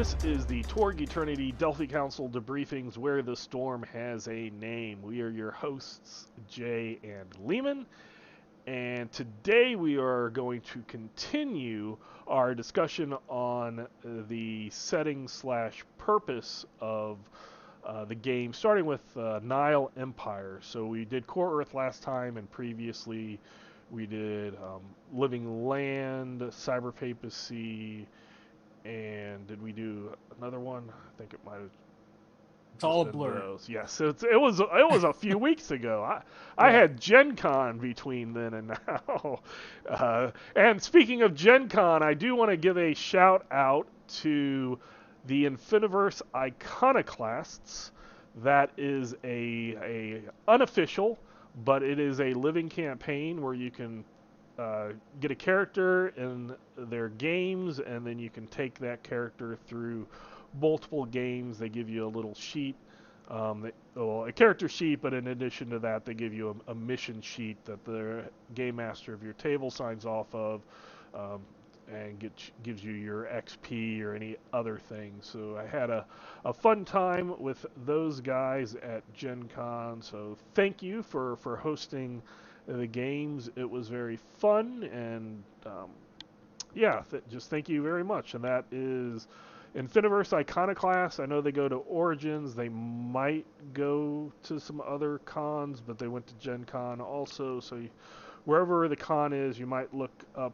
This is the Torg Eternity Delphi Council Debriefings where the storm has a name. We are your hosts, Jay and Leamon, and today we are going to continue our discussion on the setting slash purpose of the game, starting with Nile Empire. So we did Core Earth last time, and previously we did Living Land, Cyber Papacy, and did we do another one? I think it might have It's just all a been blur. those. Yes, it was a few weeks ago. I Yeah. had Gen Con between then and now. And speaking of Gen Con, I do want to give a shout out to the Infiniverse Iconoclasts. That is a unofficial, but it is a living campaign where you can get a character in their games, and then you can take that character through multiple games. They give you a little sheet, a character sheet, but in addition to that, they give you a mission sheet that the game master of your table signs off of, um, and gives you your XP or any other things. So I had a fun time with those guys at Gen Con. So thank you for hosting the games. It was very fun, and just thank you very much. And that is Infiniverse Iconoclast. I know they go to Origins. They might go to some other cons, but they went to Gen Con also. So wherever the con is, you might look up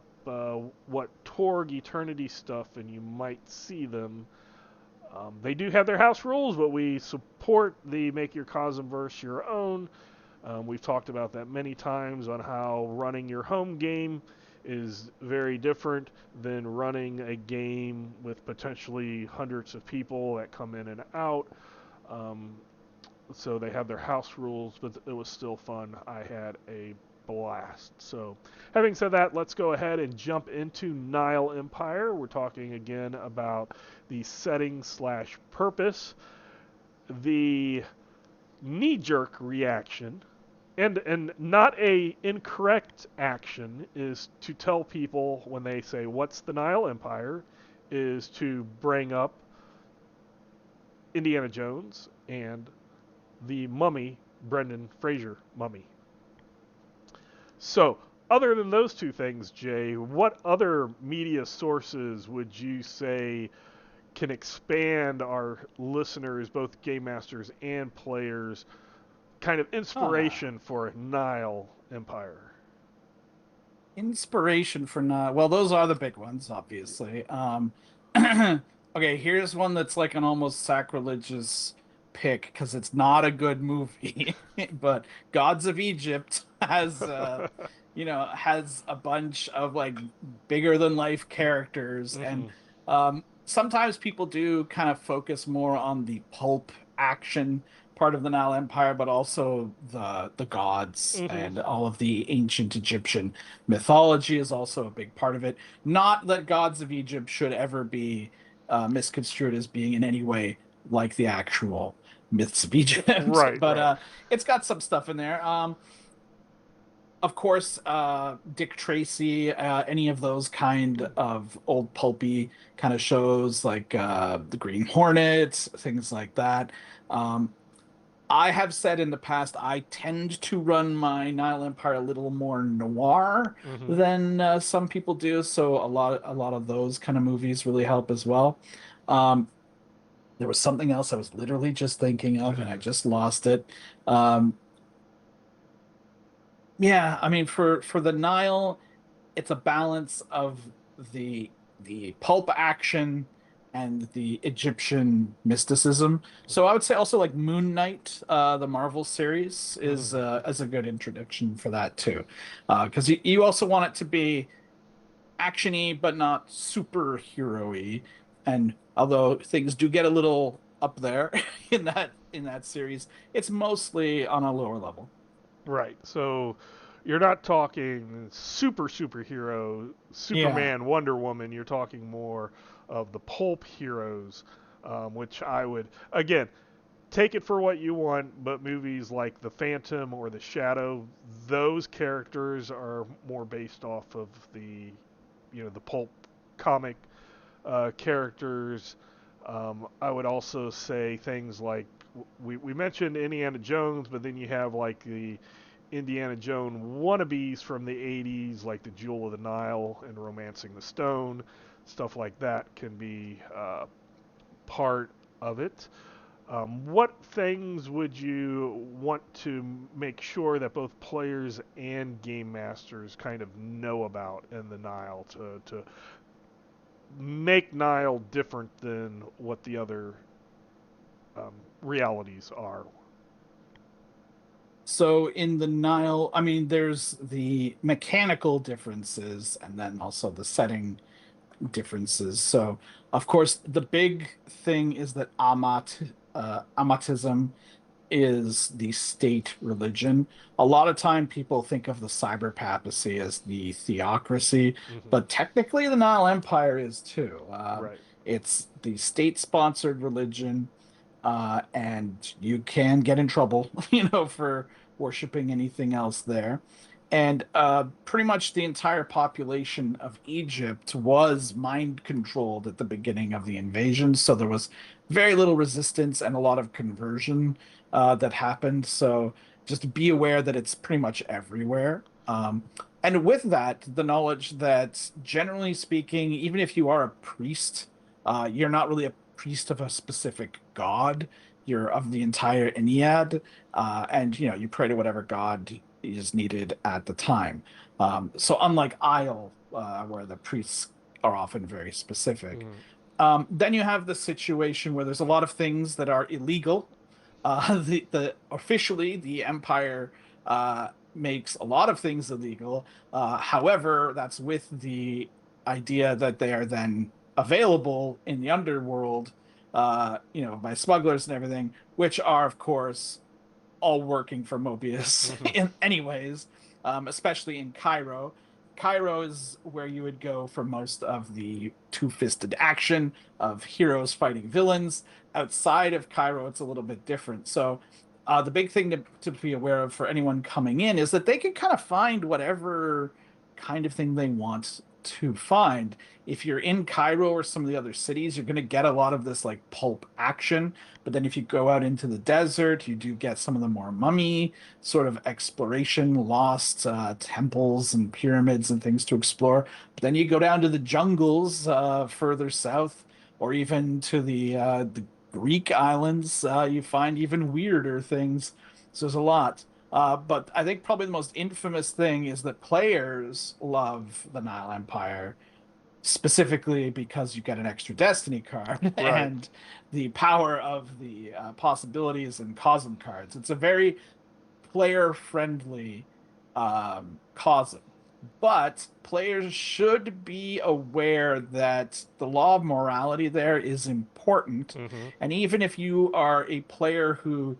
what Torg Eternity stuff, and you might see them. They do have their house rules, but we support the Make Your Cosmverse Your Own. We've talked about that many times on how running your home game is very different than running a game with potentially hundreds of people that come in and out. Um, so they have their house rules, but it was still fun. I had a blast. So, having said that, let's go ahead and jump into Nile Empire. We're talking again about the setting slash purpose. The knee-jerk reaction and not a incorrect action is to tell people when they say what's the Nile Empire is to bring up Indiana Jones and the mummy, Brendan Fraser mummy. So other than those two things, Jay, what other media sources would you say can expand our listeners, both game masters and players, kind of Ah, inspiration for Nile Empire? inspiration for not. Well, those are the big ones, obviously. Okay, here's one that's like an almost sacrilegious pick because it's not a good movie. But Gods of Egypt has a bunch of like bigger than life characters, and Mm-hmm. sometimes people do kind of focus more on the pulp action part of the Nile Empire, but also the gods Mm-hmm. and all of the ancient Egyptian mythology is also a big part of it. Not that gods of Egypt should ever be misconstrued as being in any way like the actual myths of Egypt, Right, but right. it's got some stuff in there. Of course, Dick Tracy, any of those kind of old pulpy kind of shows like the Green Hornet, things like that. Um, I have said in the past I tend to run my Nile Empire a little more noir Mm-hmm. than some people do, so a lot of those kind of movies really help as well. Um, there was something else I was literally just thinking of, and I just lost it. Um, yeah, I mean for the Nile, it's a balance of the pulp action and the Egyptian mysticism. So I would say also like Moon Knight, the Marvel series, is a good introduction for that too, because you also want it to be actiony but not superhero-y. And although things do get a little up there in that series, it's mostly on a lower level. Right. So you're not talking superhero, Yeah. Superman, Wonder Woman. You're talking more of the pulp heroes, which I would again take it for what you want. But movies like The Phantom or The Shadow, those characters are more based off of the pulp comic characters. I would also say things like we mentioned Indiana Jones, but then you have like the Indiana Jones wannabes from the 80s, like the Jewel of the Nile and Romancing the Stone. Stuff like that can be part of it. What things would you want to make sure that both players and game masters kind of know about in the Nile to make Nile different than what the other realities are? So in the Nile, I mean, there's the mechanical differences and then also the setting differences. So, of course, the big thing is that Amatism is the state religion. A lot of time people think of the cyber papacy as the theocracy, Hmm. but technically the Nile Empire is too. Right. It's the state-sponsored religion, and you can get in trouble, for worshiping anything else there. And pretty much the entire population of Egypt was mind controlled at the beginning of the invasion, so there was very little resistance and a lot of conversion that happened. So just be aware that it's pretty much everywhere. And with that, the knowledge that generally speaking, even if you are a priest, you're not really a priest of a specific god. You're of the entire Ennead, and you pray to whatever god is needed at the time. So unlike Isle, where the priests are often very specific, Mm. then you have the situation where there's a lot of things that are illegal. The officially the Empire makes a lot of things illegal. However, that's with the idea that they are then available in the underworld, by smugglers and everything, which are, of course, all working for Mobius Hmm. in anyways, especially in Cairo. Cairo is where you would go for most of the two-fisted action of heroes fighting villains. Outside of Cairo, it's a little bit different. So, the big thing to be aware of for anyone coming in is that they can kind of find whatever kind of thing they want to find. If you're in Cairo or some of the other cities, you're going to get a lot of this like pulp action. But then if you go out into the desert, you do get some of the more mummy sort of exploration, lost temples and pyramids and things to explore. But then you go down to the jungles further south, or even to the Greek islands, you find even weirder things. So there's a lot. But I think probably the most infamous thing is that players love the Nile Empire specifically because you get an extra Destiny card Right. and the power of the possibilities and Cosm cards. It's a very player friendly Cosm. But players should be aware that the law of morality there is important. Hmm. And even if you are a player who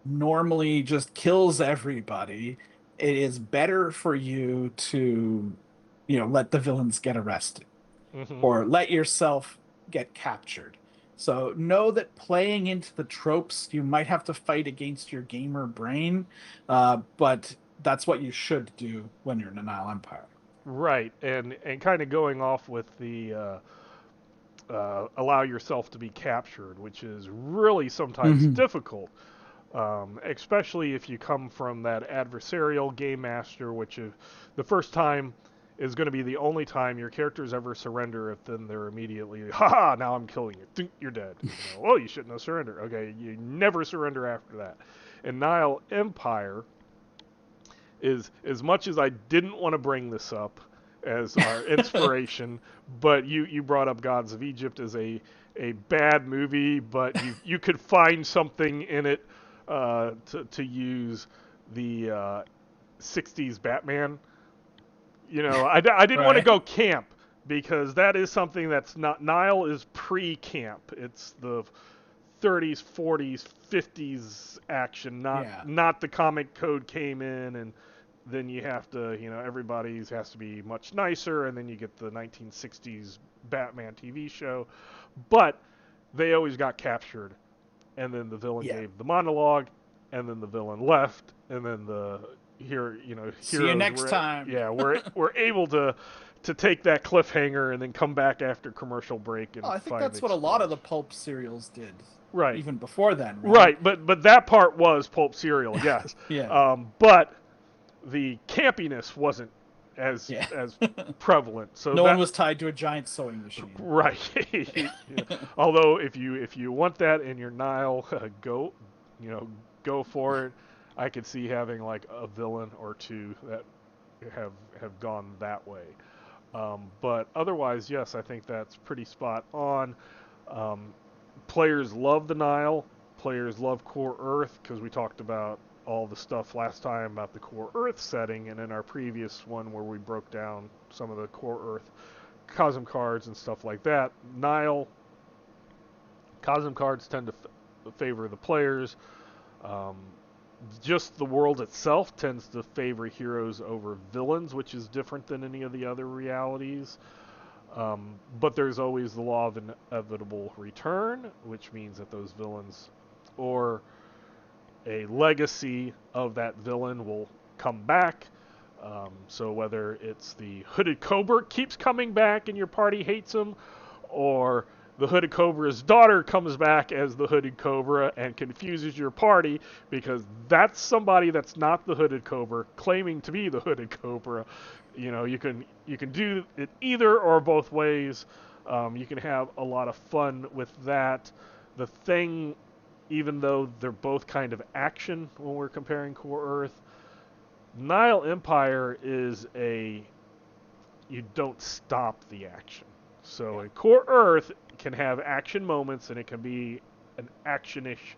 normally just kills everybody, it is better for you to, let the villains get arrested Hmm. or let yourself get captured. So know that playing into the tropes, you might have to fight against your gamer brain, but that's what you should do when you're in a Nile Empire. Right. And kind of going off with the allow yourself to be captured, which is really sometimes Hmm. difficult, especially if you come from that adversarial game master, which the first time is going to be the only time your characters ever surrender. If then they're immediately, haha, now I'm killing you. Think you're dead. Oh, you shouldn't have surrendered. Okay, you never surrender after that. And Nile Empire is, as much as I didn't want to bring this up as our inspiration, but you brought up Gods of Egypt as a bad movie, but you could find something in it to use the 60s Batman. I didn't want to Right. go camp because that is something that's not. Nile is pre-camp. It's the 30s, 40s, 50s action, not Yeah. not the comic code came in and then you have to, everybody's has to be much nicer, and then you get the 1960s Batman TV show. But they always got captured, and then the villain Yeah. gave the monologue, and then the villain left, and then the See you heroes next were, time. yeah, we're able to to take that cliffhanger and then come back after commercial break and Oh, I think find that's the what a lot of explosion. the pulp serials did, Right. even before then, right? Right, but that part was pulp serial, yes. Yeah, But the campiness wasn't as yeah. prevalent. So No one that was tied to a giant sewing machine. right. Yeah. Although if you want that in your Nile, go go for it. I could see having like a villain or two that have gone that way. But otherwise, yes, I think that's pretty spot on. Um, Players love the Nile. Players love Core Earth because we talked about all the stuff last time about the Core Earth setting, and in our previous one where we broke down some of the Core Earth Cosm cards and stuff like that. Nile Cosm cards tend to favor the players. Um, just the world itself tends to favor heroes over villains, which is different than any of the other realities. But there's always the law of inevitable return, which means that those villains or a legacy of that villain will come back. So whether it's the Hooded Cobra keeps coming back and your party hates him, or the Hooded Cobra's daughter comes back as the Hooded Cobra and confuses your party because that's somebody that's not the Hooded Cobra claiming to be the Hooded Cobra. You can do it either or both ways. You can have a lot of fun with that. The thing, even though they're both kind of action when we're comparing Core Earth, Nile Empire is you don't stop the action. So in Core Earth can have action moments and it can be an actionish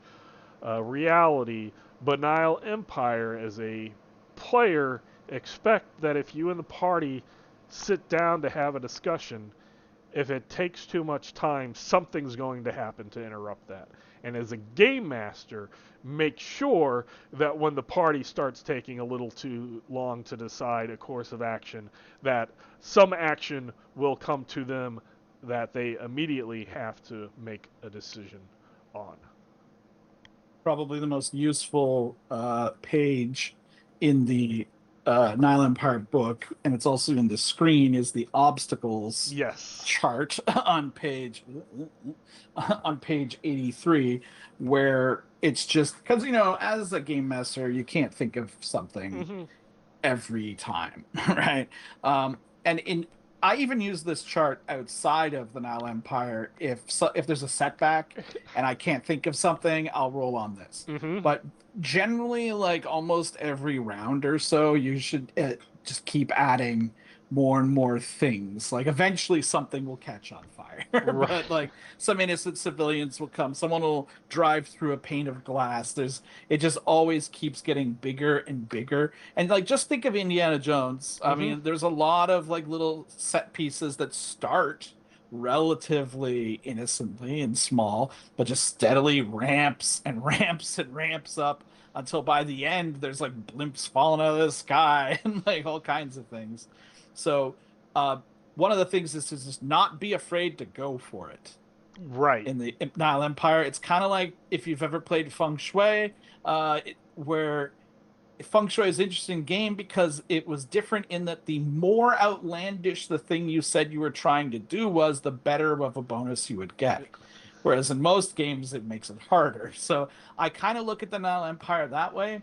reality, but Nile Empire as a player expect that if you and the party sit down to have a discussion, if it takes too much time, something's going to happen to interrupt that. And as a game master, make sure that when the party starts taking a little too long to decide a course of action, that some action will come to them that they immediately have to make a decision on. Probably the most useful page in the Nile Empire book, and it's also in the screen, is the obstacles Yes. chart on page 83, where it's just because as a game master you can't think of something Mm-hmm. every time, right? And in I even use this chart outside of the Nile Empire. If there's a setback and I can't think of something, I'll roll on this. Mm-hmm. But generally, like almost every round or so, you should just keep adding more and more things. Like eventually something will catch on fire. Right. But like some innocent civilians will come, someone will drive through a pane of glass. It just always keeps getting bigger and bigger. And like just think of Indiana Jones. I Mm-hmm. mean, there's a lot of like little set pieces that start relatively innocently and small, but just steadily ramps and ramps and ramps up until by the end there's like blimps falling out of the sky and like all kinds of things. So, one of the things is to just not be afraid to go for it. Right. In the Nile Empire, it's kind of like if you've ever played Feng Shui, where Feng Shui is an interesting game because it was different in that the more outlandish the thing you said you were trying to do was, the better of a bonus you would get. Whereas in most games, it makes it harder. So I kind of look at the Nile Empire that way.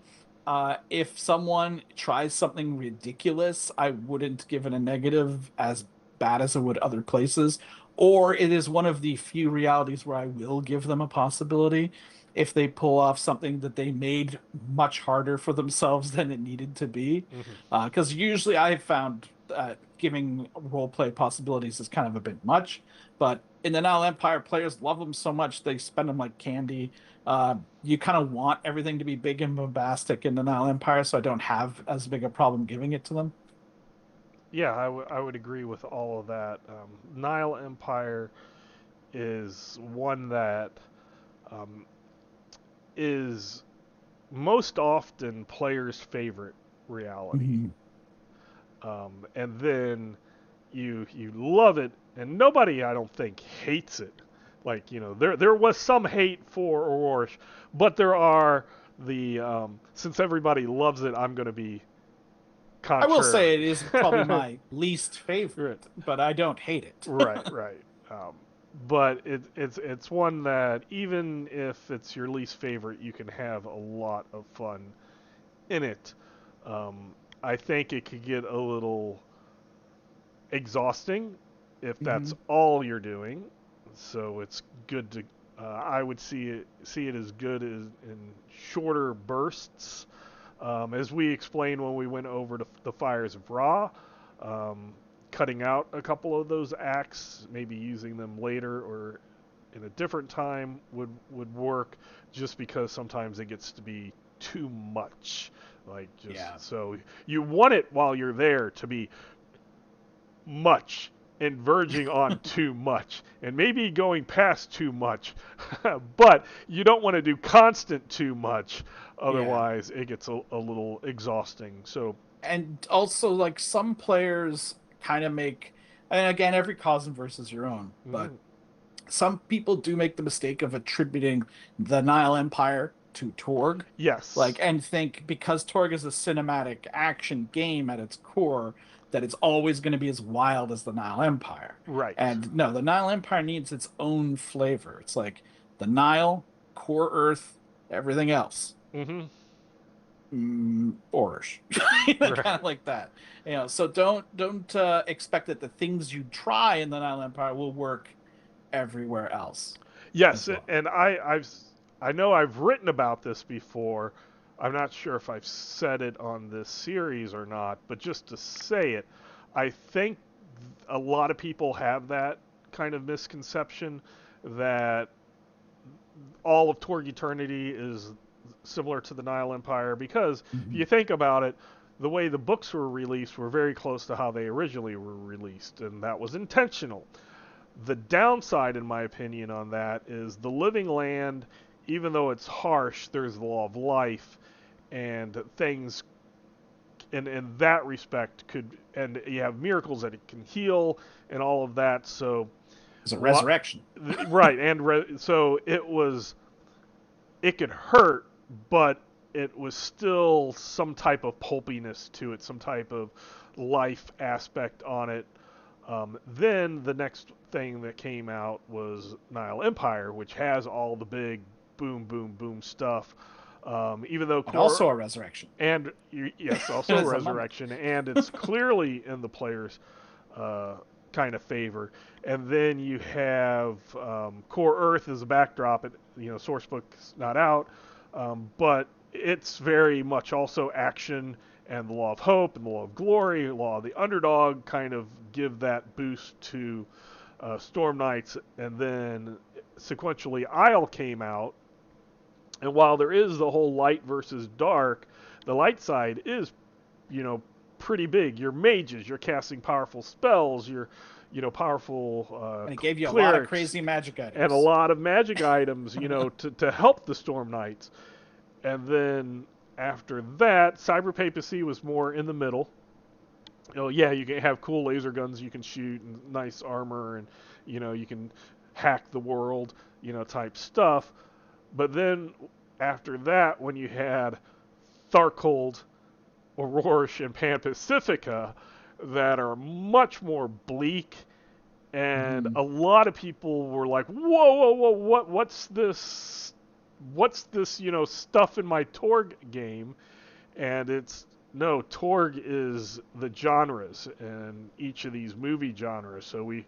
If someone tries something ridiculous, I wouldn't give it a negative as bad as I would other places. Or it is one of the few realities where I will give them a possibility if they pull off something that they made much harder for themselves than it needed to be. Mm-hmm. Because usually I've found giving role play possibilities is kind of a bit much. But in the Nile Empire, players love them so much they spend them like candy. You kind of want everything to be big and bombastic in the Nile Empire, so I don't have as big a problem giving it to them. Yeah, I would agree with all of that. Nile Empire is one that um, is most often players' favorite reality. Mhm. And then you love it, and nobody I don't think hates it. Like there was some hate for Oroch, but there are the since everybody loves it, I'm going to be I will say it contrary. is probably my least Right. favorite, but I don't hate it. Right, right. But it's one that even if it's your least favorite, you can have a lot of fun in it. I think it could get a little exhausting if that's Hmm. all you're doing. So it's good to. I would see it as good as in shorter bursts, as we explained when we went over to the Fires of Ra. Um, Cutting out a couple of those acts, maybe using them later or in a different time would work, just because sometimes it gets to be too much. Like Yeah. just so you want it while you're there to be much and verging on too much and maybe going past too much, but you don't want to do constant too much, Yeah. otherwise it gets a little exhausting. So And also, like, some players kind of make, and again, every cause and versus your own, but mm, some people do make the mistake of attributing the Nile Empire to Torg. yes, Like, and think because Torg is a cinematic action game at its core, that it's always going to be as wild as the Nile Empire. right, And no, the Nile Empire needs its own flavor. It's like the Nile, core Earth, everything else. mm-hmm, Boorish, kind of right. like that. So don't expect that the things you try in the Nile Empire will work everywhere else Yes, as well. and I know I've written about this before. I'm not sure if I've said it on this series or not, but just to say it, I think a lot of people have that kind of misconception that all of Torg Eternity is similar to the Nile Empire, because if you Mhm. think about it, the way the books were released were very close to how they originally were released, and that was intentional. The downside, in my opinion, on that is the living land, even though it's harsh, there's the law of life, and things in that respect could, and you have miracles that it can heal and all of that. So, It's a resurrection. right, so it could hurt, but it was still some type of pulpiness to it, some type of life aspect on it. Then the next thing that came out was Nile Empire, which has all the big boom, boom, boom stuff. Even though And also core a resurrection. and yes, also It's a mummy. resurrection, and it's clearly in the player's uh, kind of favor. And then you have Core Earth as a backdrop. Source book's not out, but it's very much also action, and the law of hope and the law of glory, law of the underdog, kind of give that boost to Storm Knights. And then sequentially, Isle came out, and while there is the whole light versus dark, the light side is, you know, pretty big. You're mages, you're casting powerful spells, you're, powerful And it gave you a lot of clerics, crazy magic and a items. lot of magic items, to help the Storm Knights. And then after that, Cyber Papacy was more in the middle. Oh yeah, you can have cool laser guns you can shoot, and nice armor, and you can hack the world, type stuff. But then after that, when you had Tharkold, Aurorish, and Pan Pacifica, that are much more bleak, and Mhm. a lot of people were like, "Whoa, whoa, whoa! What's this? What's this? Stuff in my Torg game?" And it's no, Torg is the genres in each of these movie genres. So we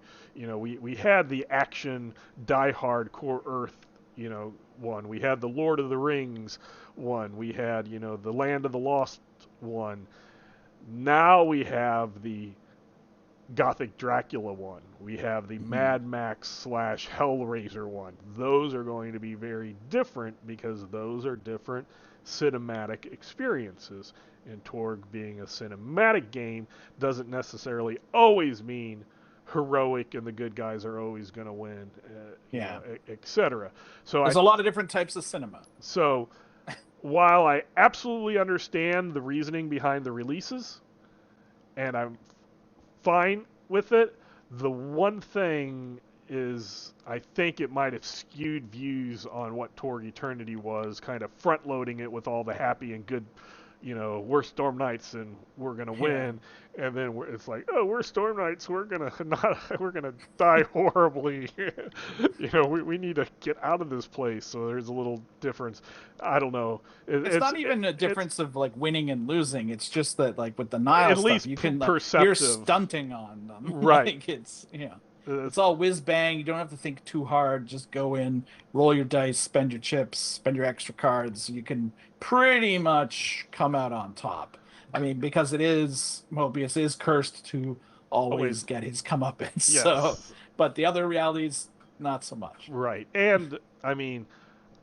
had the action Die Hard Core Earth, one. We had the Lord of the Rings one. We had, the Land of the Lost one. Now we have the Gothic Dracula one. We have the Mhm. Mad Max slash Hellraiser one. Those are going to be very different because those are different cinematic experiences. And Torg being a cinematic game doesn't necessarily always mean heroic and the good guys are always going to win, Yeah. etc. So There's a lot of different types of cinema. so while I absolutely understand the reasoning behind the releases, and I'm fine with it. The one thing is, I think it might have skewed views on what Torg Eternity was, kind of front loading it with all the happy and good, we're Storm Knights and we're gonna win, and then it's like, oh, we're Storm Knights, we're gonna not, we're gonna die horribly. We need to get out of this place. So there's a little difference. I don't know. It's not even a difference of like winning and losing. It's just that like with the at Nile stuff, least you can like you're perceptive, stunting on them. right? Like it's all whiz bang. You don't have to think too hard. Just go in, roll your dice, spend your chips, spend your extra cards. You can pretty much come out on top. I mean, because Mobius is cursed to always Always, get his comeuppance. So, yes, but the other realities, not so much. right. And I mean,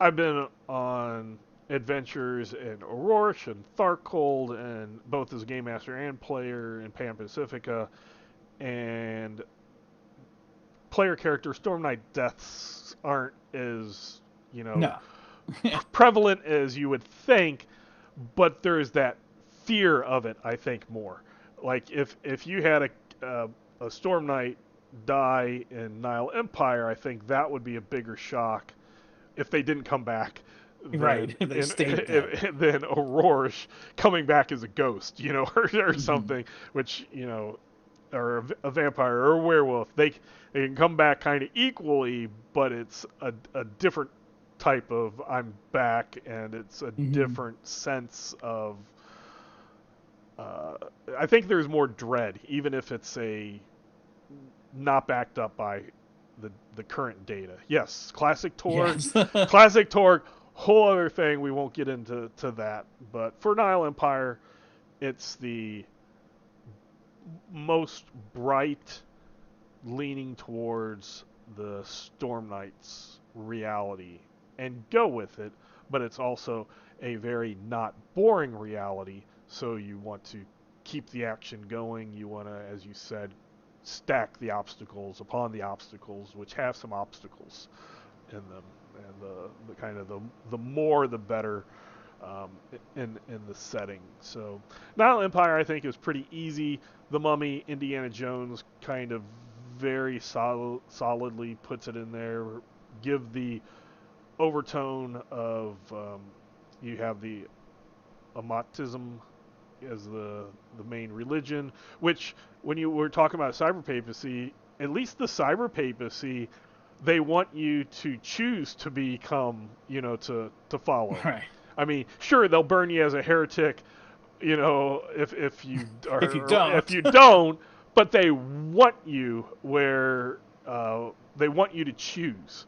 I've been on adventures in Aurora and Tharkold, and both as game master and player in Pan Pacifica, and player character Storm Knight deaths aren't as No. prevalent as you would think, but there's that fear of it. I think more like if you had a Storm Knight die in Nile Empire, I think that would be a bigger shock if they didn't come back. Right, they stayed dead. Than Aurora coming back as a ghost, or something, which or a vampire or a werewolf. They can come back kind of equally, but it's a different type of I'm back, and it's a different sense of. I think there's more dread, even if it's not backed up by the current data. Yes, classic Torg, Yes. classic Torg, whole other thing. We won't get into that, but for Nile Empire, it's the most bright, leaning towards the Storm Knights reality and go with it, but it's also a very not boring reality, so you want to keep the action going. You want to, as you said, stack the obstacles upon the obstacles, which have some obstacles in them, and the kind of the more the better in the setting. So Nile Empire, I think, is pretty easy. The Mummy, Indiana Jones, kind of very solidly puts it in there. Give the overtone of you have the Amatism as the main religion, which when you were talking about cyber papacy, at least the cyber papacy, they want you to choose to become, to follow. Right. I mean, sure, they'll burn you as a heretic, if you are, If you don't. if you don't, but they want you where they want you to choose.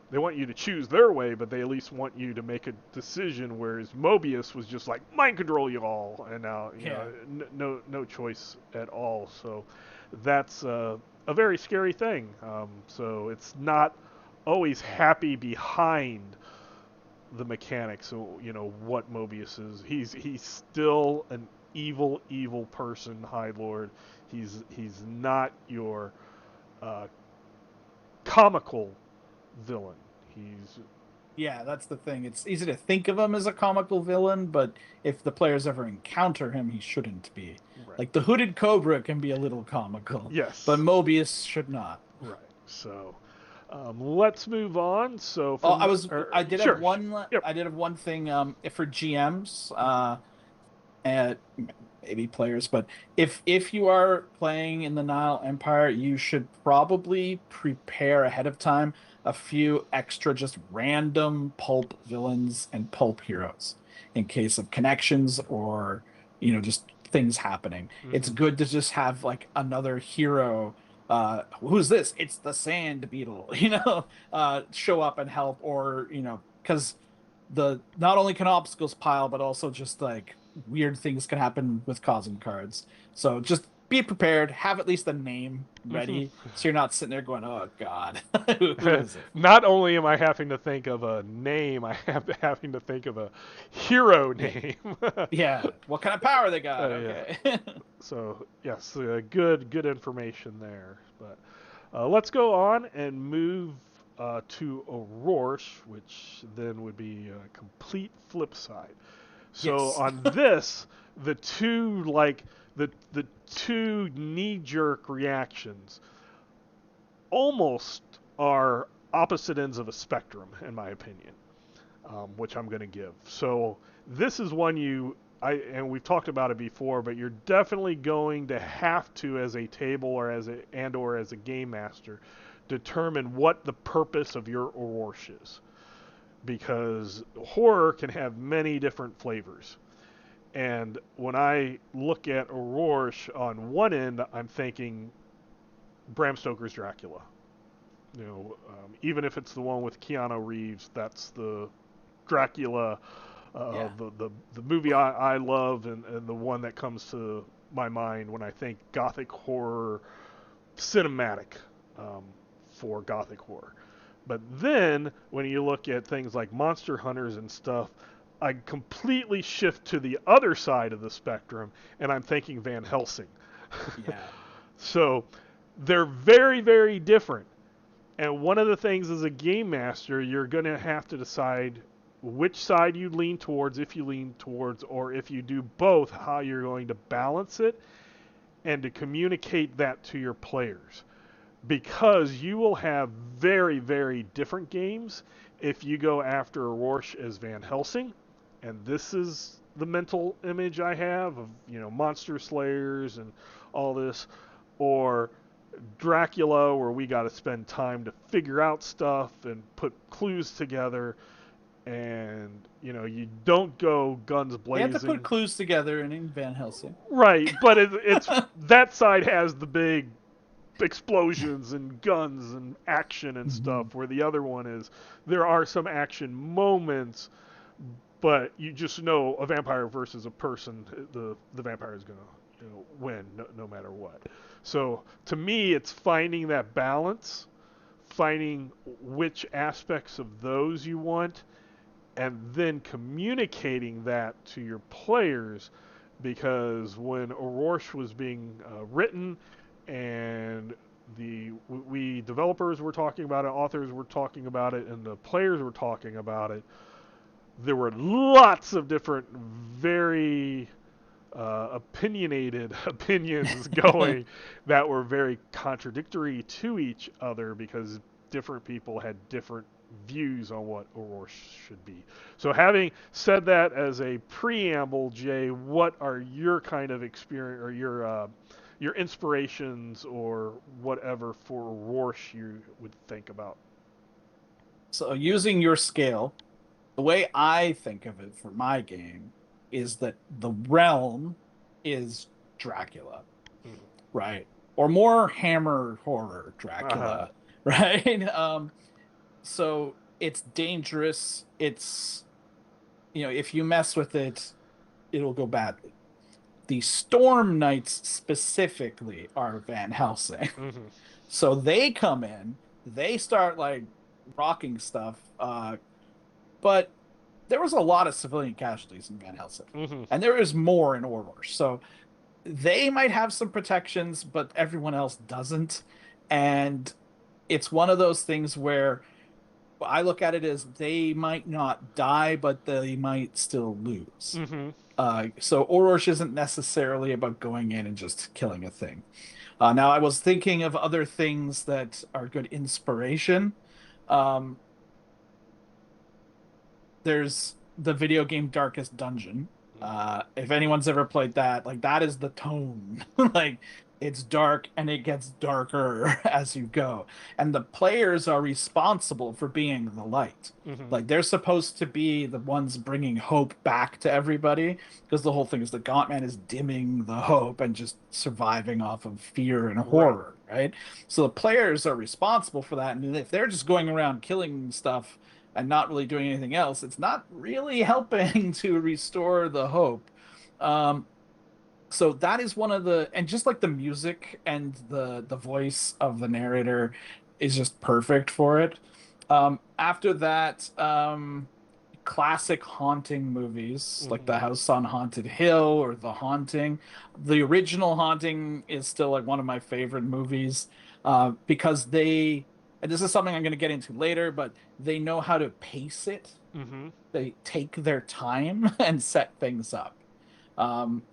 They want you to choose their way, but they at least want you to make a decision. Whereas Mobius was just like mind control you all, and now no choice at all. So that's a very scary thing. So it's not always happy behind the mechanics. So what Mobius is. He's still an evil person, High Lord. He's not your comical villain. Yeah, that's the thing. It's easy to think of him as a comical villain, but if the players ever encounter him, he shouldn't be. Right. Like the Hooded Cobra can be a little comical. Yes. But Mobius should not. Right. So let's move on. So I did sure. have one. Yep. I did have one thing. For GMs, and maybe players, but if you are playing in the Nile Empire, you should probably prepare ahead of time a few extra just random pulp villains and pulp heroes in case of connections or just things happening. It's good to just have like another hero. Who's this? It's the Sand Beetle. Show up and help, or because not only can obstacles pile, but also just like weird things can happen with causing cards. So just be prepared. Have at least a name ready, so you're not sitting there going, "Oh God, who is it?" Not only am I having to think of a name, I have having to think of a hero name. Yeah, what kind of power they got? Okay. Yeah. So yes, good information there. But let's go on and move to Aurora, which then would be a complete flip side. So Yes. on this, the two knee-jerk reactions almost are opposite ends of a spectrum, in my opinion, which I'm going to give. So this is one and we've talked about it before, but you're definitely going to have to, as a table or as a game master, determine what the purpose of your Orosh is, because horror can have many different flavors. And when I look at Orosh on one end, I'm thinking Bram Stoker's Dracula. Even if it's the one with Keanu Reeves, that's the Dracula, Yeah. the movie I love, and the one that comes to my mind when I think Gothic horror cinematic, for Gothic horror. But then when you look at things like Monster Hunters and stuff, I completely shift to the other side of the spectrum, and I'm thinking Van Helsing. Yeah. So they're very, very different. And one of the things as a game master, you're going to have to decide which side you lean towards, if you lean towards, or if you do both, how you're going to balance it and to communicate that to your players. Because you will have very, very different games if you go after Rorsch as Van Helsing, and this is the mental image I have of, monster slayers and all this, or Dracula, where we got to spend time to figure out stuff and put clues together, and you don't go guns They have to put blazing. clues together in Van Helsing. Right, but it's that side has the big explosions and guns and action and stuff, where the other one is there are some action moments, but you just know a vampire versus a person, the vampire is going to win no matter what. So to me, it's finding that balance, finding which aspects of those you want, and then communicating that to your players. Because when Orosh was being written, and we developers were talking about it, authors were talking about it, and the players were talking about it, there were lots of different, very opinionated opinions going that were very contradictory to each other, because different people had different views on what Orosh should be. So having said that as a preamble, Jay, what are your kind of experience, or your inspirations or whatever for Orosh you would think about? So using your scale, the way I think of it for my game is that the realm is Dracula, Hmm. right? Or more Hammer horror Uh-huh. Dracula, right? So it's dangerous. It's, if you mess with it, it'll go badly. The Storm Knights specifically are Van Helsing. Hmm. So they come in, they start like rocking stuff. But there was a lot of civilian casualties in Van Helsing, Hmm. and there is more in Orlor. So they might have some protections, but everyone else doesn't. And it's one of those things where I look at it as they might not die, but they might still lose. Hmm. So Orosh isn't necessarily about going in and just killing a thing. Now, I was thinking of other things that are good inspiration. Um, there's the video game Darkest Dungeon. If anyone's ever played that, like that is the tone. Like it's dark and it gets darker as you go. And the players are responsible for being the light. Hmm. Like they're supposed to be the ones bringing hope back to everybody, because the whole thing is the Gauntman is dimming the hope and just surviving off of fear and Right. horror, right? So the players are responsible for that. And if they're just going around killing stuff and not really doing anything else, it's not really helping to restore the hope. Um, so that is one of the, and just like the music and the voice of the narrator is just perfect for it. After that, classic haunting movies like The Hmm. House on Haunted Hill or The Haunting. The original Haunting is still like one of my favorite movies, because and this is something I'm going to get into later, but they know how to pace it. Hmm. They take their time and set things up.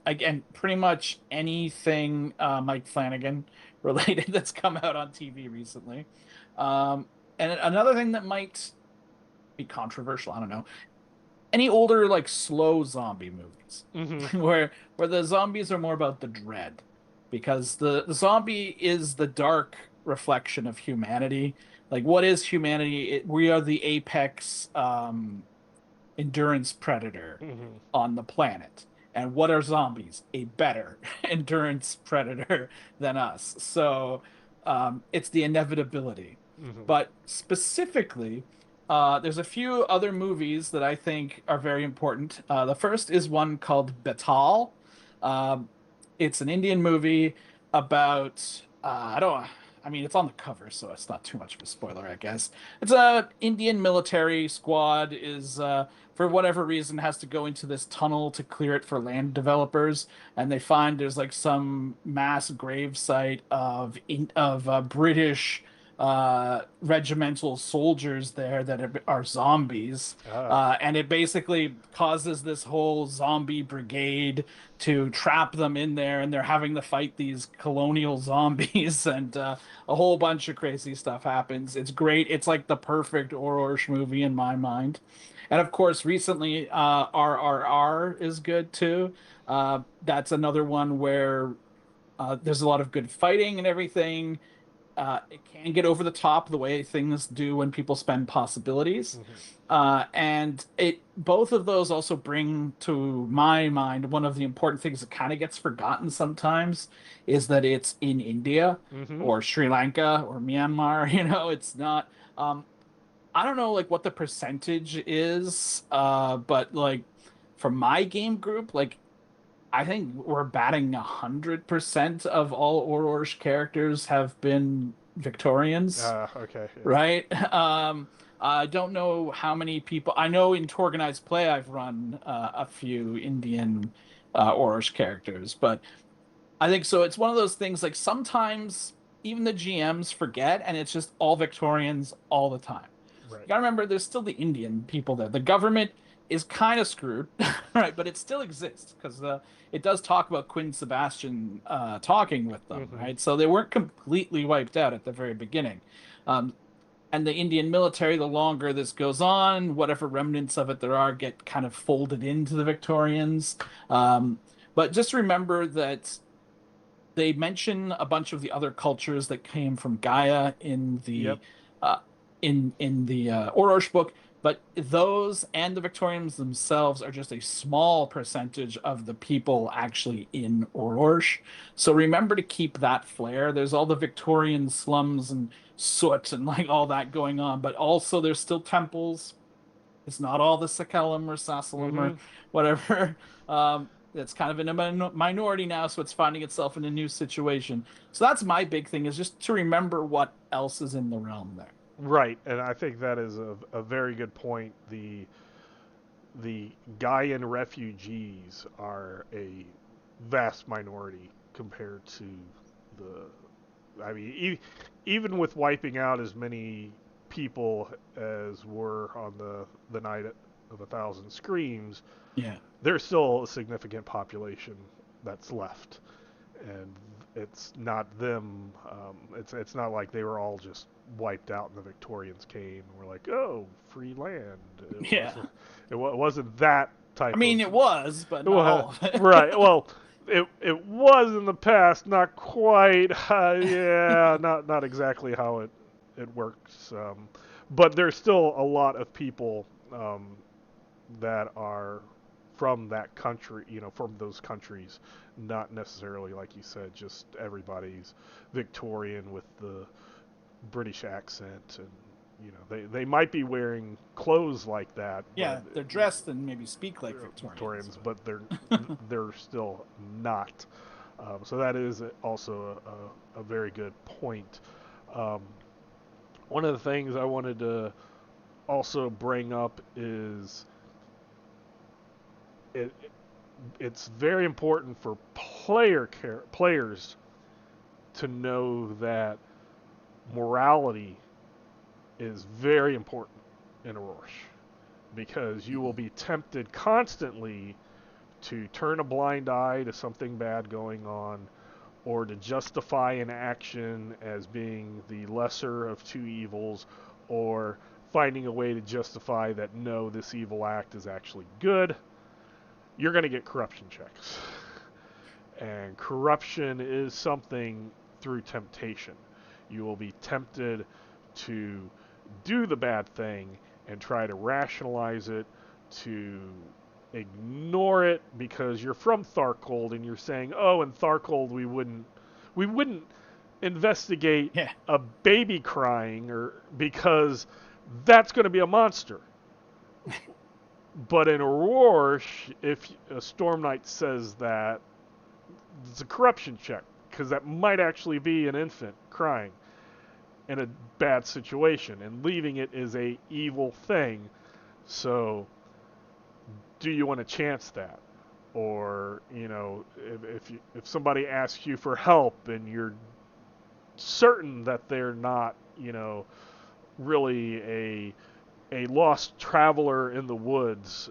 Again, pretty much anything Mike Flanagan related that's come out on TV recently. And another thing that might be controversial, I don't know, any older like slow zombie movies Hmm. where the zombies are more about the dread, because the zombie is the dark reflection of humanity. Like, what is humanity? We are the apex endurance predator Hmm. on the planet. And what are zombies? A better endurance predator than us. So it's the inevitability. Hmm. But specifically, there's a few other movies that I think are very important. The first is one called Betal. Um, it's an Indian movie about I don't. I mean, it's on the cover, so it's not too much of a spoiler, I guess. It's a Indian military squad is for whatever reason has to go into this tunnel to clear it for land developers, and they find there's like some mass grave site of British regimental soldiers there that are zombies. Ah. And it basically causes this whole zombie brigade to trap them in there, and they're having to fight these colonial zombies, and a whole bunch of crazy stuff happens. It's great. It's like the perfect Orosh movie in my mind. And of course, recently, RRR is good too. That's another one where there's a lot of good fighting and everything. It can get over the top the way things do when people spend possibilities. Hmm. And it both of those also bring to my mind one of the important things that kind of gets forgotten sometimes is that it's in India Hmm. or Sri Lanka or Myanmar. It's not. I don't know like what the percentage is, but like for my game group, like I think we're batting 100% of all Auror's characters have been Victorians, Ah, okay, yeah. right? I don't know how many people. I know in Torganized Play I've run a few Indian Auror's characters, but I think so. It's one of those things like sometimes even the GMs forget, and it's just all Victorians all the time. You Right. gotta remember, there's still the Indian people there. The government is kind of screwed, right? But it still exists because it does talk about Queen Sebastian talking with them, Hmm. right? So they weren't completely wiped out at the very beginning. Um, and the Indian military, the longer this goes on, whatever remnants of it there are get kind of folded into the Victorians. Um, but just remember that they mention a bunch of the other cultures that came from Gaia Yep. uh, in the Orosh book, but those and the Victorians themselves are just a small percentage of the people actually in Orosh. So remember to keep that flair. There's all the Victorian slums and soot and like all that going on, but also there's still temples. It's not all the Sakellum or Sassalum or Hmm. whatever. It's kind of in a minority now, so it's finding itself in a new situation. So that's my big thing is just to remember what else is in the realm there. Right, and I think that is a very good point. The Gaian refugees are a vast minority compared to the. I mean, even with wiping out as many people as were on the night of a thousand screams, Yeah. there's still a significant population that's left, and it's not them. It's not like they were all just wiped out and the Victorians came and were like, oh, free land. It Yeah. wasn't. Wasn't that I type of. mean, it was, but not Well, all of it. right. Well, it was in the past, not quite. Yeah, not exactly how it works. But there's still a lot of people that are from that country, from those countries, not necessarily like you said, just everybody's Victorian with the British accent, and they might be wearing clothes like that, but Yeah, they're dressed and maybe speak like Victorians, Victorians, but but they're still not. So that is also a very good point. Um, One of the things I wanted to also bring up is it, it's very important for players to know that morality is very important in Orochi, because you will be tempted constantly to turn a blind eye to something bad going on, or to justify an action as being the lesser of two evils, or finding a way to justify that no, this evil act is actually good, you're going to get corruption checks. And corruption is something through temptation. You will be tempted to do the bad thing and try to rationalize it, to ignore it because you're from Tharkold and you're saying, "Oh, in Tharkold we wouldn't investigate Yeah. a baby crying or because that's going to be a monster." But in Aurorsh, if a Storm Knight says that, it's a corruption check because that might actually be an infant crying in a bad situation, and leaving it is a evil thing. So, do you want to chance that? Or if somebody asks you for help and you're certain that they're not really a lost traveler in the woods,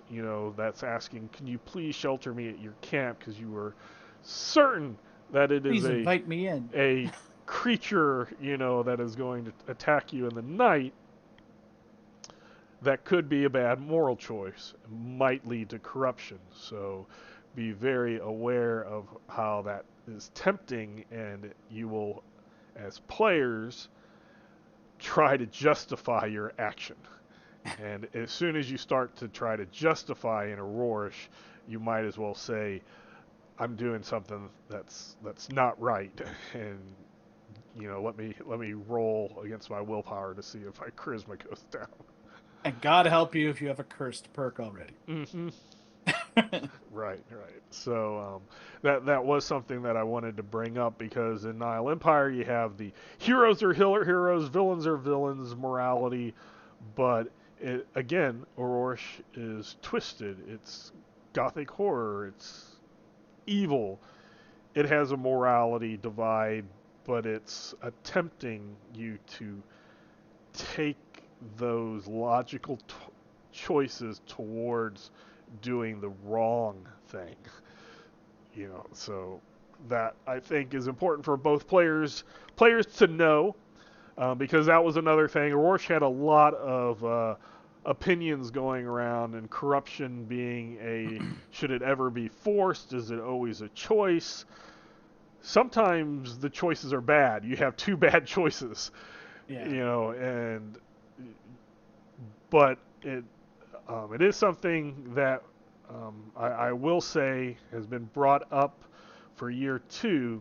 that's asking, can you please shelter me at your camp because you were certain that it Please is invite me in. a creature, that is going to attack you in the night, that could be a bad moral choice, might lead to corruption. So be very aware of how that is tempting, and you will, as players, try to justify your action. And as soon as you start to try to justify in Aurorsh, you might as well say, I'm doing something that's not right, and let me roll against my willpower to see if my charisma goes down. And God help you if you have a cursed perk already. Mm-hmm. Right. So that was something that I wanted to bring up, because in Nile Empire you have the heroes are heroes, villains are villains morality, but again, Aurorsh is twisted. It's gothic horror. It's evil. It has a morality divide, but it's attempting you to take those logical choices towards doing the wrong thing. So that I think is important for both players to know, because that was another thing. Rorsch had a lot of opinions going around, and corruption being should it ever be forced? Is it always a choice? Sometimes the choices are bad. You have two bad choices, Yeah. but it is something that I will say has been brought up for year 2,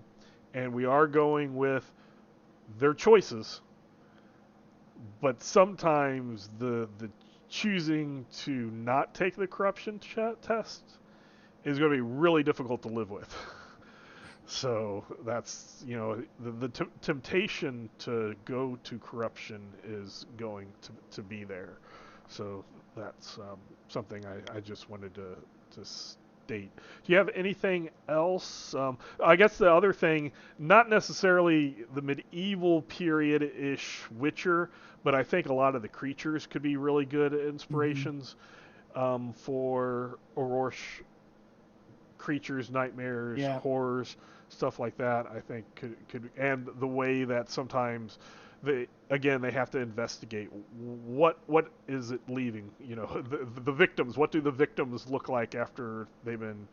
and we are going with their choices. But sometimes the choosing to not take the corruption test is going to be really difficult to live with. So that's the temptation to go to corruption is going to be there. So that's something I just wanted to state. Do you have anything else? I guess the other thing, not necessarily the medieval period-ish Witcher, but I think a lot of the creatures could be really good inspirations for Aurorsh creatures, nightmares, horrors, stuff like that. I think could and the way that sometimes they have to investigate what is it leaving, the victims. What do the victims look like after they've been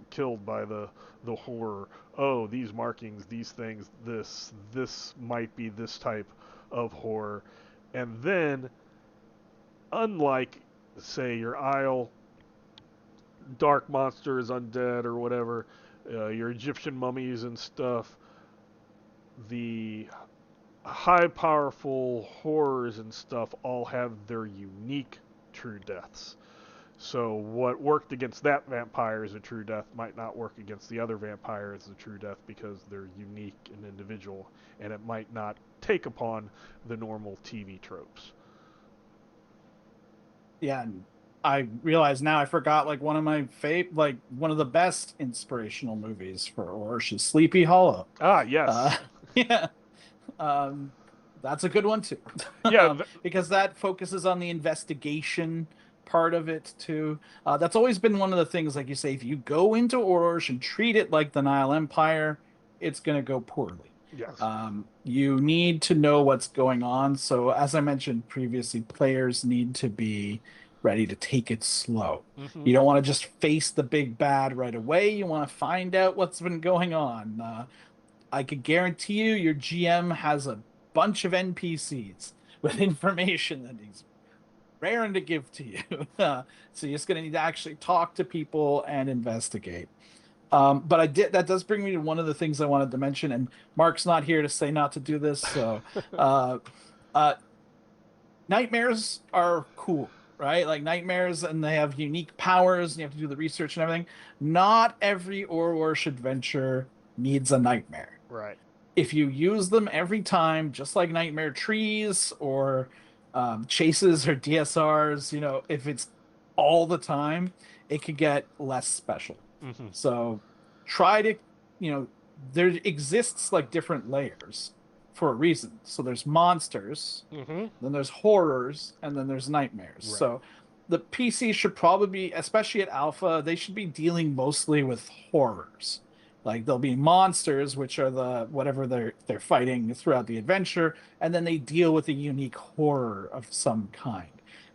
killed by the horror? Oh, these markings, these things, this might be this type of horror. And then, unlike say your Isle dark monsters, undead or whatever, your Egyptian mummies and stuff, the high powerful horrors and stuff all have their unique true deaths. So what worked against that vampire as a true death might not work against the other vampire as a true death, because they're unique and individual, and it might not take upon the normal TV tropes. Yeah, and I realize now I forgot one of my one of the best inspirational movies for Orsh is Sleepy Hollow. Ah, yes. Yeah. That's a good one too. Yeah, because that focuses on the investigation part of it too. That's always been one of the things, if you say, if you go into Orsh and treat it like the Nile Empire, it's going to go poorly. Yes. You need to know what's going on. So, as I mentioned previously, players need to be ready to take it slow. Hmm. You don't want to just face the big bad right away. You want to find out what's been going on. I could guarantee you your GM has a bunch of NPCs with information that he's raring to give to you. So you're just going to need to actually talk to people and investigate. But that does bring me to one of the things I wanted to mention, and Mark's not here to say not to do this. So, uh, uh, nightmares are cool, right? Like nightmares, and they have unique powers, and you have to do the research and everything. Not every Orworsh adventure needs a nightmare. Right. If you use them every time, just like nightmare trees or chases or DSRs, if it's all the time, it could get less special. Hmm. So try to, you know, there exists like different layers for a reason. So there's monsters, Hmm. then there's horrors, and then there's nightmares. Right. So the PC should probably be, especially at alpha, they should be dealing mostly with horrors. Like there'll be monsters, which are the whatever they're fighting throughout the adventure, and then they deal with a unique horror of some kind.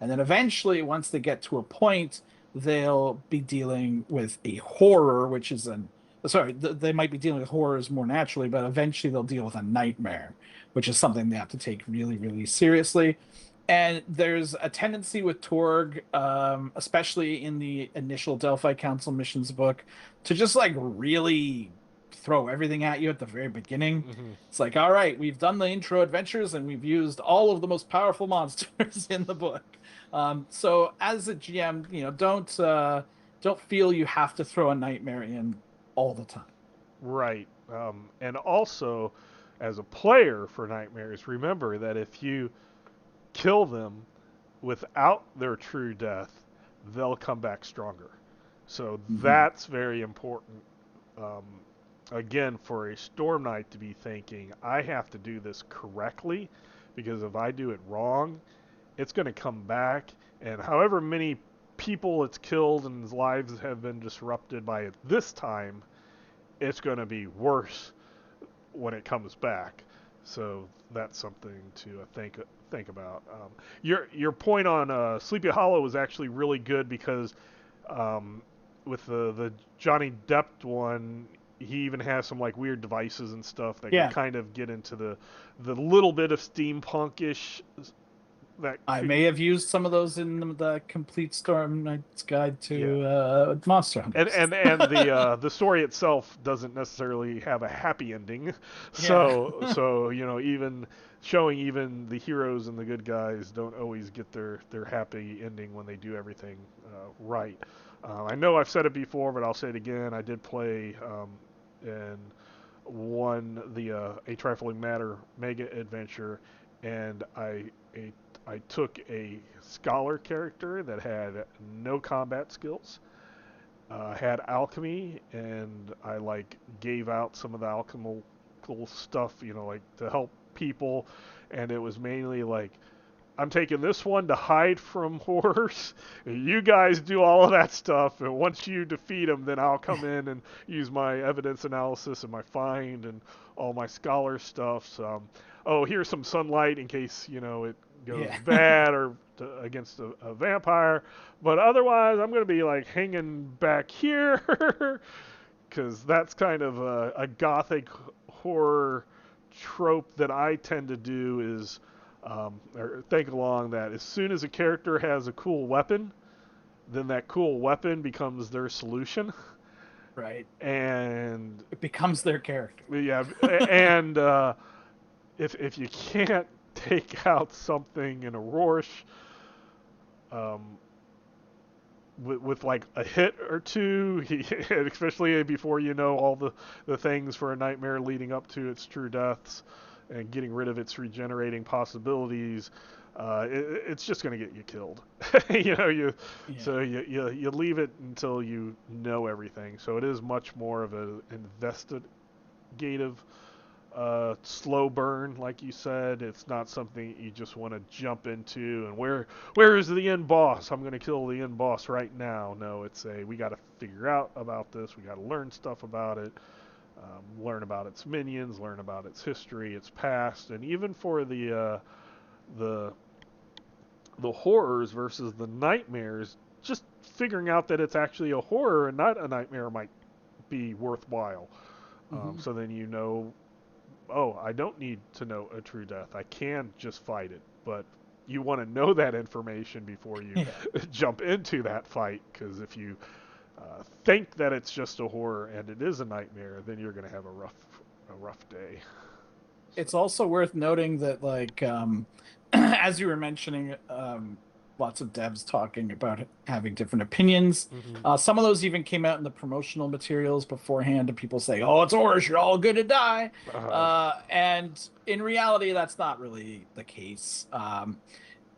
And then eventually, once they get to a point, they'll be dealing with a horror, which is an sorry, they might be dealing with horrors more naturally, but eventually they'll deal with a nightmare, which is something they have to take really, really seriously. And there's a tendency with Torg, especially in the initial Delphi Council missions book, to just like really throw everything at you at the very beginning. Hmm. It's like, all right, we've done the intro adventures and we've used all of the most powerful monsters in the book. So as a GM, don't feel you have to throw a nightmare in all the time. Right. And also, as a player for nightmares, remember that if you kill them without their true death, they'll come back stronger. So Mhm. that's very important. Um, again, for a Storm Knight to be thinking, I have to do this correctly, because if I do it wrong, it's going to come back, and however many people it's killed and lives have been disrupted by it this time, it's going to be worse when it comes back. So that's something to think about. Your point on Sleepy Hollow was actually really good, because um, with the Johnny Depp one, he even has some like weird devices and stuff that can Yeah, kind of get into the little bit of steampunkish that I may have used some of those in the complete Storm Knight's Guide yeah. to Monster and Hunters. and and the story itself doesn't necessarily have a happy ending, Yeah. so even showing even the heroes and the good guys don't always get their happy ending when they do everything right. I know I've said it before, but I'll say it again. I did play and won the A Trifling Matter Mega Adventure, and a, I took a scholar character that had no combat skills, had alchemy, and I like gave out some of the alchemical stuff, like to help people, and it was mainly like, I'm taking this one to hide from horrors. You guys do all of that stuff, and once you defeat them, then I'll come in and use my evidence analysis and my find and all my scholar stuff. So, oh, here's some sunlight in case it goes Yeah. bad or against a vampire. But otherwise, I'm going to be like hanging back here, because that's kind of a gothic horror trope that I tend to do, is or think along that as soon as a character has a cool weapon, then that cool weapon becomes their solution. Right. And It becomes their character. yeah, and if you can't take out something in a Rorsch, um, with like a hit or two, especially before you know all the things for a nightmare leading up to its true deaths and getting rid of its regenerating possibilities, it's just going to get you killed. Yeah. So you leave it until you know everything. So it is much more of an investigative slow burn, like you said. It's not something you just want to jump into and where is the end boss? I'm going to kill the end boss right now. No, it's we got to figure out about this. We got to learn stuff about it. learn about its minions, learn about its history, its past, and even for the the horrors versus the nightmares, just figuring out that it's actually a horror and not a nightmare might be worthwhile. Hmm. So then you know, oh, I don't need to know a true death. I can just fight it. But you want to know that information before you Yeah. jump into that fight, because if you think that it's just a horror and it is a nightmare, then you're going to have a rough day. So. It's also worth noting that, like, as you were mentioning, lots of devs talking about having different opinions. Mm-hmm. Some of those even came out in the promotional materials beforehand, and people say, "Oh, it's Horus, you're all good to die." Uh, And in reality, that's not really the case.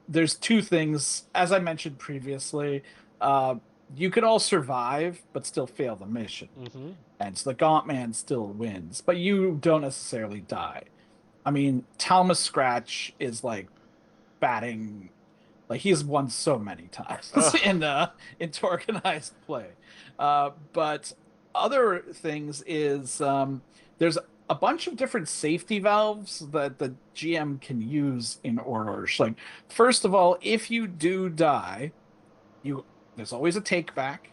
There's two things, as I mentioned previously. Uh, you could all survive, but still fail the mission, mm-hmm. and so the Gaunt Man still wins, but you don't necessarily die. I mean, Thomas Scratch is like batting, like he's won so many times uh, in organized play. But other things is there's a bunch of different safety valves that the GM can use in Orosh. Like, first of all, if you do die, you there's always a take back.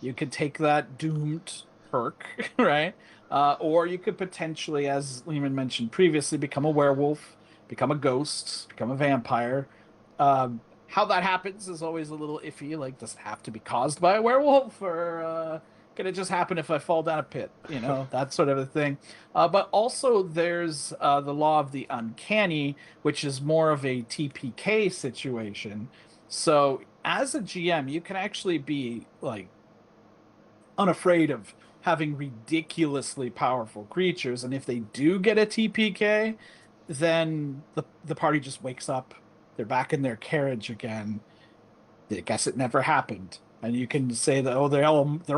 You could take that doomed perk, right? Or you could potentially, as Lehman mentioned previously, become a werewolf, become a ghost, become a vampire. How that happens is always a little iffy. Like, does it have to be caused by a werewolf, or can it just happen if I fall down a pit? You know, that sort of a thing. But also, there's the law of the uncanny, which is more of a TPK situation. So as a GM, you can actually be like unafraid of having ridiculously powerful creatures, and if they do get a TPK, then the party just wakes up. They're back in their carriage again. I guess it never happened, and you can say that, oh, they're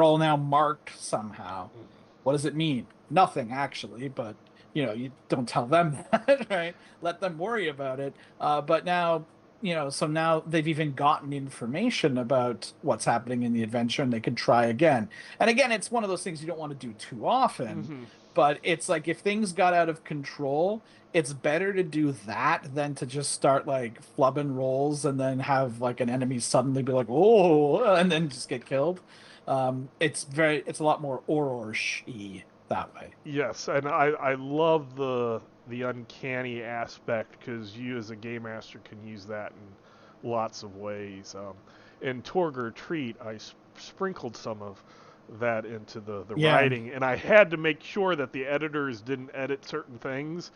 all now marked somehow. What does it mean? Nothing actually, but you don't tell them that, right? Let them worry about it. But now, so now they've even gotten information about what's happening in the adventure, and they can try again. And again, it's one of those things you don't want to do too often, mm-hmm. but it's like if things got out of control, it's better to do that than to just start like flubbing rolls and then have like an enemy suddenly be like, oh, and then just get killed. It's a lot more Orosh-y that way. Yes, and I love the uncanny aspect because you as a game master can use that in lots of ways. In Torg Retreat, I sprinkled some of that into the Yeah. writing, and I had to make sure that the editors didn't edit certain things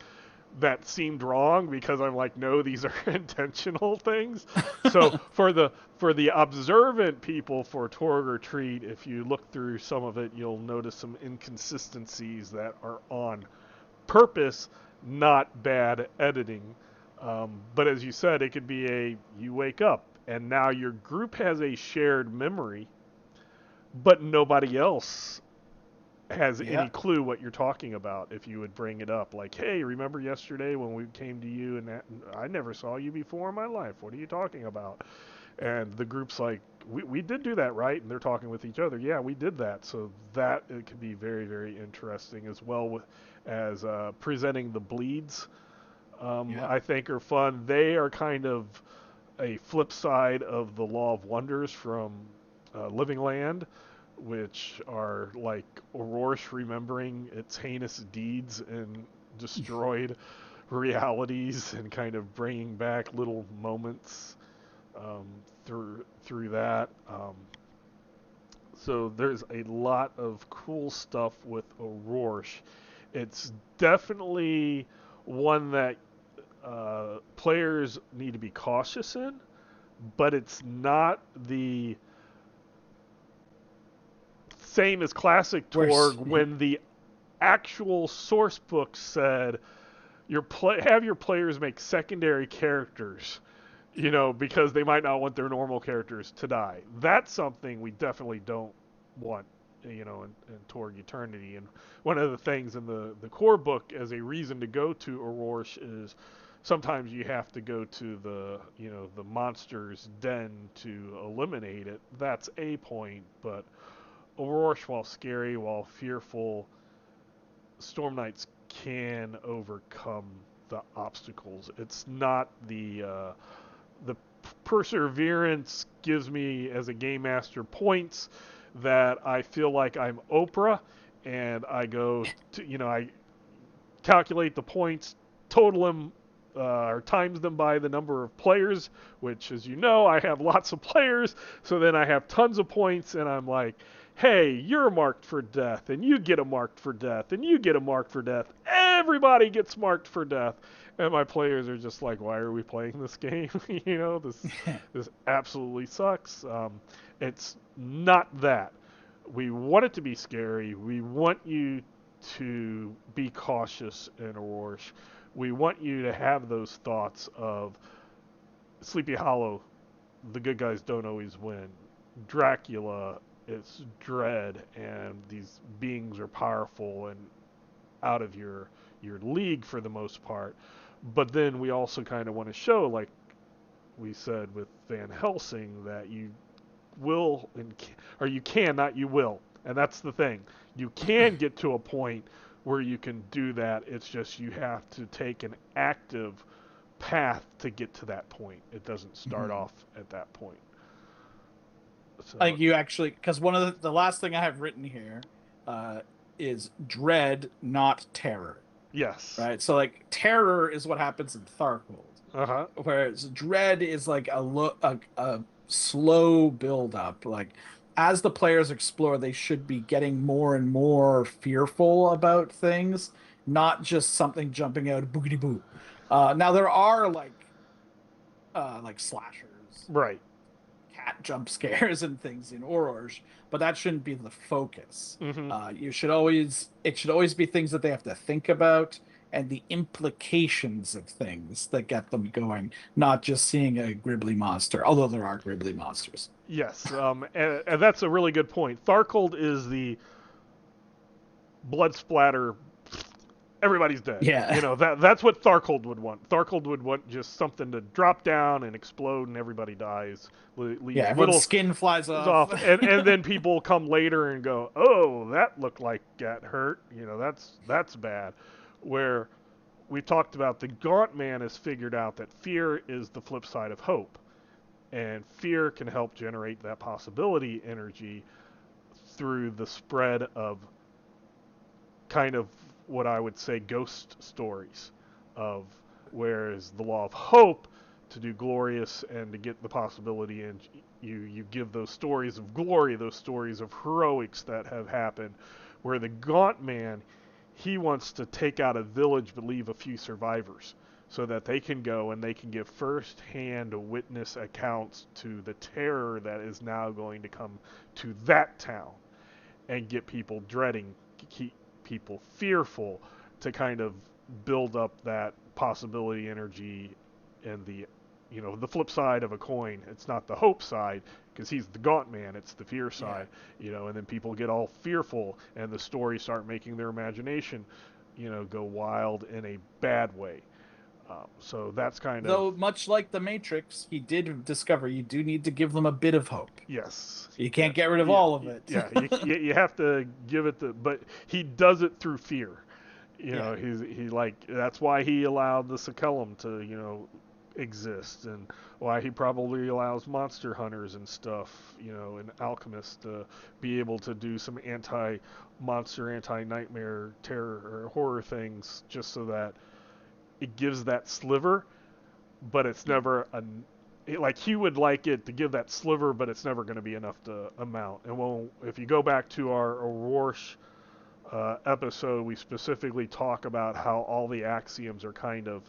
that seemed wrong because I'm like, no, these are intentional things. So for the observant people for Torg Retreat, if you look through some of it, you'll notice some inconsistencies that are on purpose, not bad editing. But as you said, it could be you wake up and now your group has a shared memory, but nobody else has any Yeah. clue what you're talking about. If you would bring it up like, hey, remember yesterday when we came to you and that I never saw you before in my life, what are you talking about? And the group's like, we did do that, right? And they're talking with each other, yeah, we did that. So that it could be very, very interesting, as well as presenting the bleeds. Yeah. I think are fun. They are kind of a flip side of the Law of Wonders from Living Land, which are like Orosh remembering its heinous deeds and destroyed realities, and kind of bringing back little moments um, through that. So there's a lot of cool stuff with Orosh. It's definitely one that players need to be cautious in, but it's not the same as classic Worse. Torg when the actual source book said have your players make secondary characters, because they might not want their normal characters to die. That's something we definitely don't want, in Torg Eternity. And one of the things in the core book as a reason to go to Orosh is sometimes you have to go to the monster's den to eliminate it. That's a point, but Orosh, while scary, while fearful, Storm Knights can overcome the obstacles. It's not the perseverance gives me as a game master points that I feel like I'm Oprah, and I go to, I calculate the points, total them, or times them by the number of players, which, as you know, I have lots of players, so then I have tons of points, and I'm like, hey, you're marked for death, and you get a marked for death, and you get a marked for death. Everybody gets marked for death. And my players are just like, why are we playing this game? This absolutely sucks. It's not that. We want it to be scary. We want you to be cautious in Aurora. We want you to have those thoughts of Sleepy Hollow, the good guys don't always win. Dracula, it's dread, and these beings are powerful and out of your league for the most part. But then we also kind of want to show, like we said with Van Helsing, that you will or you can, not you will, and that's the thing. You can get to a point where you can do that. It's just you have to take an active path to get to that point. It doesn't start off at that point. So, I think you actually, because one of the last thing I have written here is dread, not terror. yes. Right. So like terror is what happens in Tharkold, Uh-huh. whereas dread is like a slow build up. Like as the players explore, they should be getting more and more fearful about things, not just something jumping out boogity boo. Now there are like slashers, Right. cat jump scares and things in Oroge, but that shouldn't be the focus. Mm-hmm. It should always be things that they have to think about and the implications of things that get them going, not just seeing a Gribbly monster, although there are Gribbly monsters. Yes. And that's a really good point. Tharkold is the blood splatter, everybody's dead. Yeah. That's what Tharkold would want. Tharkold would want just something to drop down and explode and everybody dies. Leave Yeah, everyone's little skin flies off. off, and then people come later and go, oh, that looked like got hurt. That's bad. Where we've talked about the Gaunt Man has figured out that fear is the flip side of hope, and fear can help generate that possibility energy through the spread of kind of what I would say ghost stories of whereas the law of hope to do glorious and to get the possibility and you give those stories of glory, those stories of heroics that have happened, where the Gaunt Man, he wants to take out a village but leave a few survivors so that they can go and they can give first-hand witness accounts to the terror that is now going to come to that town and get people dreading, keep people fearful to kind of build up that possibility energy and the flip side of a coin. It's not the hope side because he's the Gaunt Man, it's the fear side. And then people get all fearful and the stories start making their imagination go wild in a bad way. So that's kind Though, of, much like the Matrix, he did discover you do need to give them a bit of hope. yes, You can't get rid of yeah, all of it. yeah. You have to give it but he does it through fear. Yeah. He like that's why he allowed the Sakellum to exist, and why he probably allows monster hunters and stuff, and alchemists to be able to do some anti-monster, anti-nightmare, terror or horror things, just so that it gives that sliver, but it's never like he would like it to give that sliver, but it's never going to be enough to amount. And if you go back to our Aurora episode, we specifically talk about how all the axioms are kind of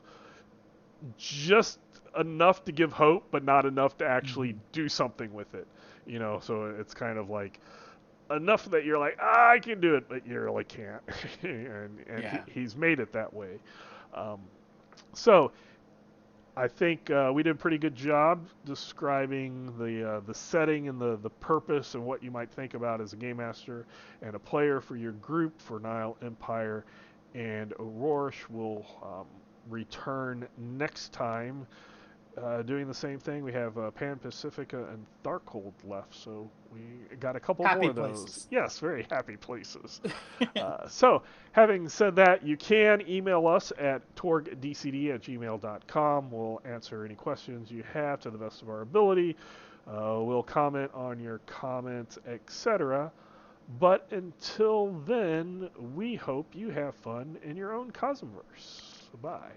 just enough to give hope, but not enough to actually do something with it. So it's kind of like enough that you're like, I can do it, but you really can't. and Yeah. he's made it that way. So I think we did a pretty good job describing the setting and the purpose and what you might think about as a game master and a player for your group for Nile Empire. And Aurora will return next time doing the same thing. We have Pan Pacifica and Darkhold left, so we got a couple Happy more of those. places. Yes, very happy places. So, having said that, you can email us at torgdcd@gmail.com. We'll answer any questions you have to the best of our ability. We'll comment on your comments, etc. But until then, we hope you have fun in your own Cosmverse. Bye.